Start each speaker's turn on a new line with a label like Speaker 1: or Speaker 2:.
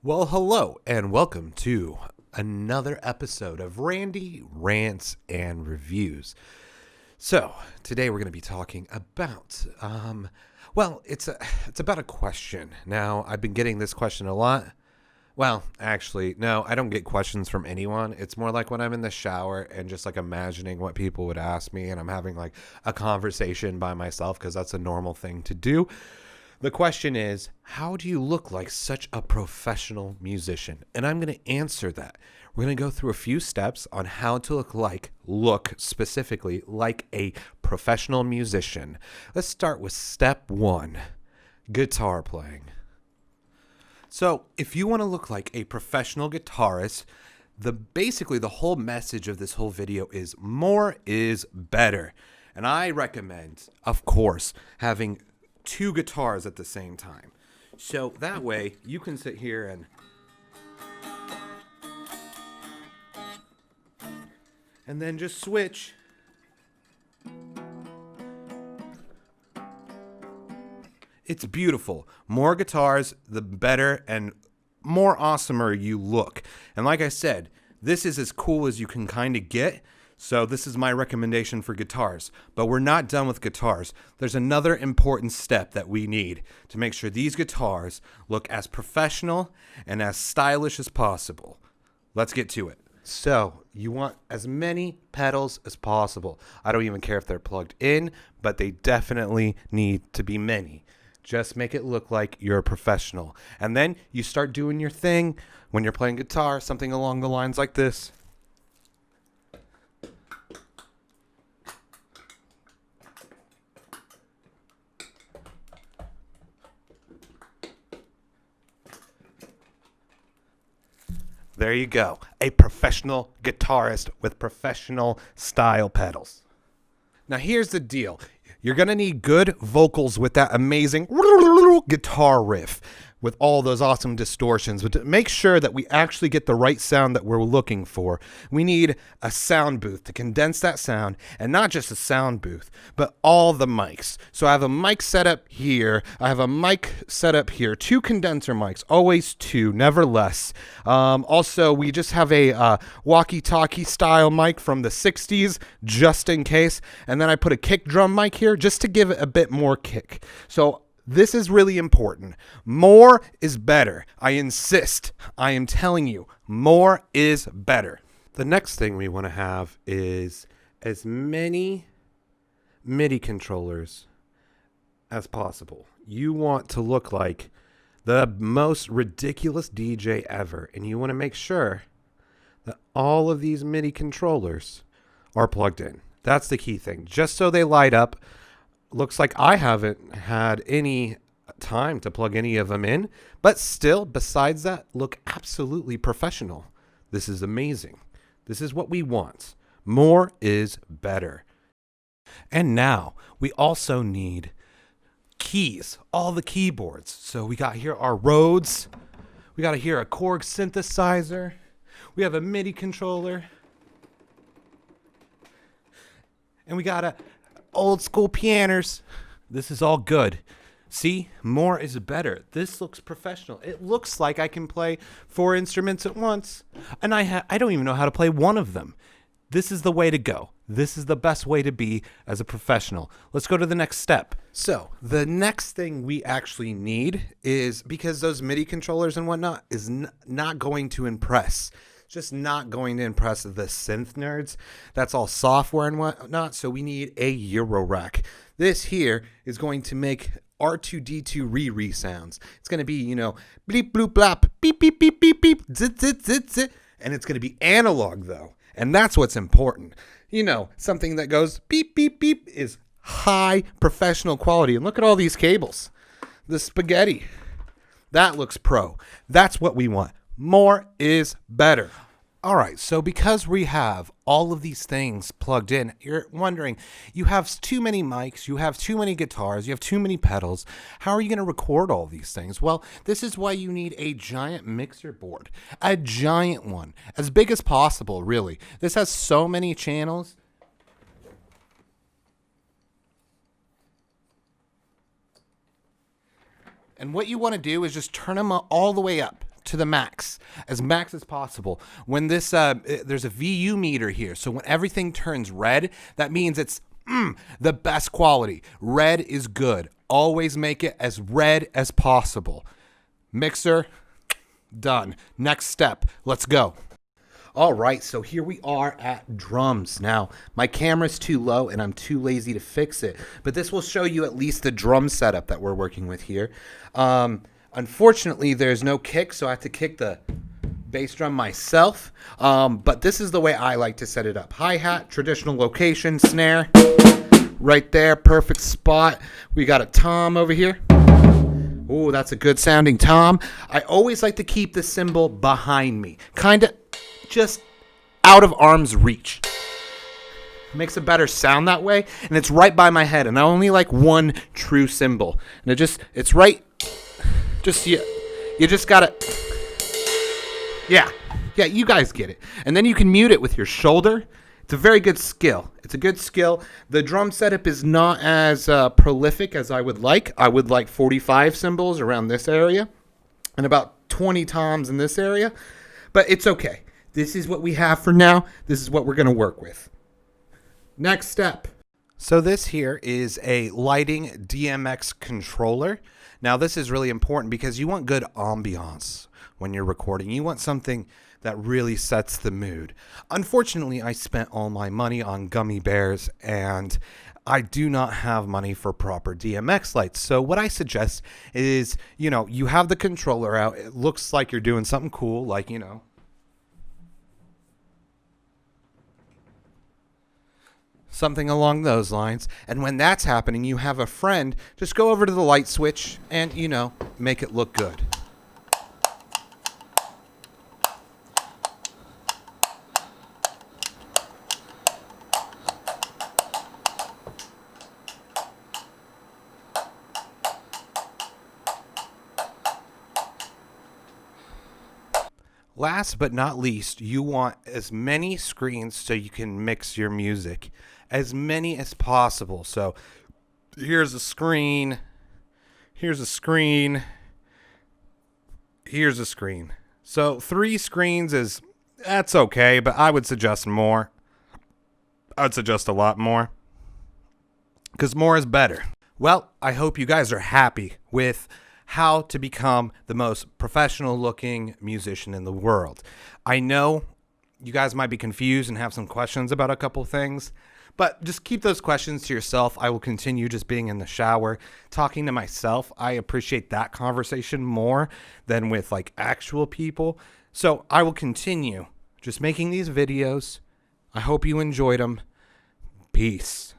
Speaker 1: Well, hello, and welcome to another episode of Randy Rants and Reviews. So, today we're going to be talking about, it's about a question. Now, I've been getting this question a lot. Well, actually, no, I don't get questions from anyone. It's more like when I'm in the shower and just like imagining what people would ask me, and I'm having like a conversation by myself because that's a normal thing to do. The question is, how do you look like such a professional musician? And I'm going to answer that. We're going to go through a few steps on how to look specifically like a professional musician. Let's start with step one, guitar playing. So if you want to look like a professional guitarist, basically the whole message of this whole video is more is better. And I recommend, of course, having two guitars at the same time. So that way you can sit here and then just switch. It's beautiful. More guitars, the better and more awesomer you look. And like I said, this is as cool as you can kind of get. So this is my recommendation for guitars. But we're not done with guitars. There's another important step that we need to make sure these guitars look as professional and as stylish as possible. Let's get to it. So you want as many pedals as possible. I don't even care if they're plugged in, but they definitely need to be many. Just make it look like you're a professional. And then you start doing your thing when you're playing guitar, something along the lines like this. There you go. A professional guitarist with professional style pedals. Now here's the deal. You're going to need good vocals with that amazing guitar riff with all those awesome distortions. But to make sure that we actually get the right sound that we're looking for, we need a sound booth to condense that sound, and not just a sound booth, but all the mics. So I have a mic set up here. I have a mic set up here. Two condenser mics, always two, never less. Also, we just have a walkie-talkie style mic from the 60s, just in case. And then I put a kick drum mic here just to give it a bit more kick. So this is really important. More is better. I insist. I am telling you, more is better. The next thing we want to have is as many Midi controllers as possible. You want to look like the most ridiculous DJ ever, and you want to make sure that all of these Midi controllers are plugged in. That's the key thing. Just so they light up. Looks like I haven't had any time to plug any of them in, but still, besides that, look absolutely professional. This is amazing. This is what we want. More is better. And now we also need keys, all the keyboards. So we got here our Rhodes. We got here a Korg synthesizer. We have a MIDI controller. And we got a old school pianos. This is all good. See, more is better. This looks professional. It looks like I can play 4 instruments at once, and I don't even know how to play one of them. This is the way to go. This is the best way to be as a professional. Let's go to the next step. So the next thing we actually need is, because those MIDI controllers and whatnot is not going to impress. Just not going to impress the synth nerds. That's all software and whatnot. So we need a Eurorack. This here is going to make R2D2 re sounds. It's going to be, bleep, bloop, blap, beep, beep, beep, beep, beep, zit, zit, zit, zit. And it's going to be analog, though. And that's what's important. Something that goes beep, beep, beep is high professional quality. And look at all these cables. The spaghetti. That looks pro. That's what we want. More is better. All right, so because we have all of these things plugged in, you're wondering, you have too many mics, you have too many guitars, you have too many pedals. How are you going to record all these things? Well, this is why you need a giant mixer board, a giant one, as big as possible, really. This has so many channels. And what you want to do is just turn them all the way up to the max as possible. When this, there's a VU meter here. So when everything turns red, that means it's the best quality. Red is good. Always make it as red as possible. Mixer, done. Next step, let's go. All right, so here we are at drums. Now, my camera's too low and I'm too lazy to fix it, but this will show you at least the drum setup that we're working with here. Unfortunately, there's no kick, so I have to kick the bass drum myself, but this is the way I like to set it up. Hi-hat, traditional location, snare, right there, perfect spot. We got a tom over here. Oh, that's a good sounding tom. I always like to keep the cymbal behind me, kind of just out of arm's reach. Makes a better sound that way, and it's right by my head, and I only like one true cymbal, and it's right, just you just gotta, yeah, you guys get it. And then you can mute it with your shoulder. It's a very good skill. It's a good skill. The drum setup is not as prolific as I would like. I would like 45 cymbals around this area and about 20 toms in this area, but it's okay. This is what we have for now. This is what we're going to work with. Next step. So this here is a lighting DMX controller. Now this is really important because you want good ambiance when you're recording. You want something that really sets the mood. Unfortunately, I spent all my money on gummy bears and I do not have money for proper DMX lights. So what I suggest is, you have the controller out. It looks like you're doing something cool, like, something along those lines. And when that's happening, you have a friend, just go over to the light switch and, make it look good. Last but not least, you want as many screens so you can mix your music. As many as possible. So here's a screen. Here's a screen. Here's a screen. So 3 screens that's okay, but I would suggest more. I would suggest a lot more. Because more is better. Well, I hope you guys are happy with how to become the most professional looking musician in the world. I know you guys might be confused and have some questions about a couple things, but just keep those questions to yourself. I will continue just being in the shower, talking to myself. I appreciate that conversation more than with like actual people. So I will continue just making these videos. I hope you enjoyed them. Peace.